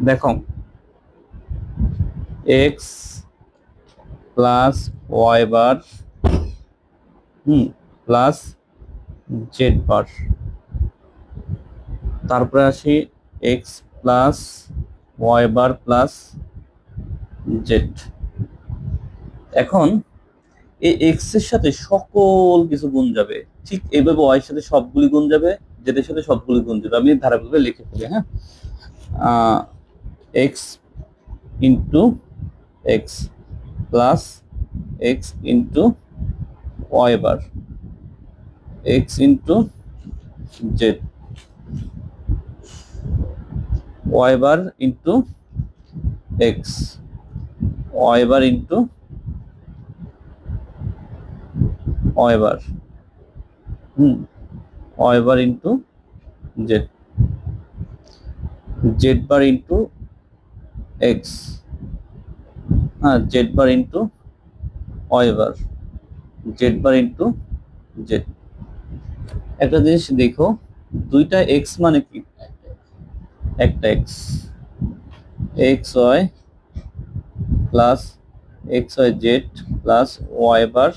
দেখো x plus Y বার plus Z bar, তারপরে আসি এক্স প্লাস ওয়াই বার প্লাস জেড। এখন এই এক্স এর সাথে সকল কিছু গুণ যাবে, ঠিক এইভাবে ওয়াই এর সাথে সবগুলি গুণ যাবে, জেড এর সাথে সবগুলি গুণ যাবে। আমি ধারাবাহিকভাবে লিখে ফেলি। হ্যাঁ, X into X plus X into Y bar X into Z Y bar into X Y bar into Y bar Y bar into Z Z bar into X, হ্যাঁ Z bar into Y bar Z bar into Z. একটা জিনিস দেখো, দুইটা X মানে কি? একটা X, X Y plus X Y Z plus Y bar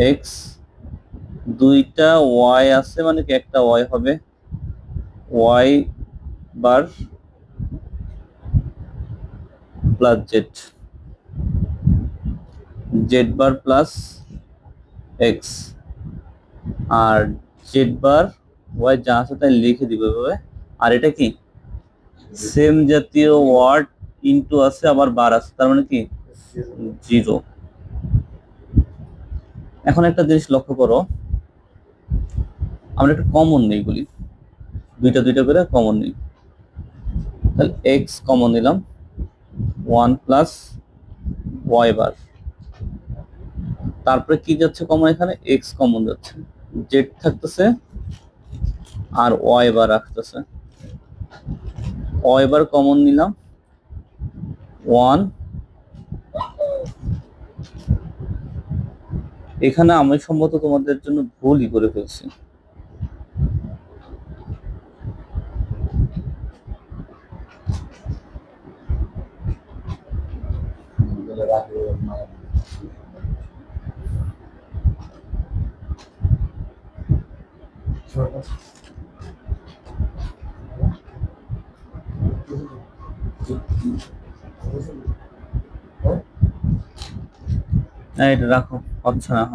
X, দুইটা Y আছে মানে কি একটা ওয়াই হবে, y bar plus Z Z বার প্লাস এক্স, আর জেড বার ওয়াই যা আছে তাই লিখে দিব এভাবে। আর এটা কি সেম জাতীয় ওয়ার্ড ইনটু আছে আবার বার আছে, তার মানে কি জিরো। এখন একটা জিনিস লক্ষ্য করো, আমরা একটা কমন নেই বলি, দুইটা দুইটা করে কমন নেই, তাহলে এক্স কমন নিলাম, ওয়ান প্লাস ওয়াই বার, তারপরে কি যাচ্ছে কমন? এখানে এক্স কমন যাচ্ছে, জেড থাকতেছে আর ওয়াই বার আসতেছে, ওয়াই বার কমন নিলাম, ওয়ান। এখানে আমি সম্ভবত তোমাদের জন্য ভুলই করে ফেলছি, এটা রাখো, হচ্ছে না।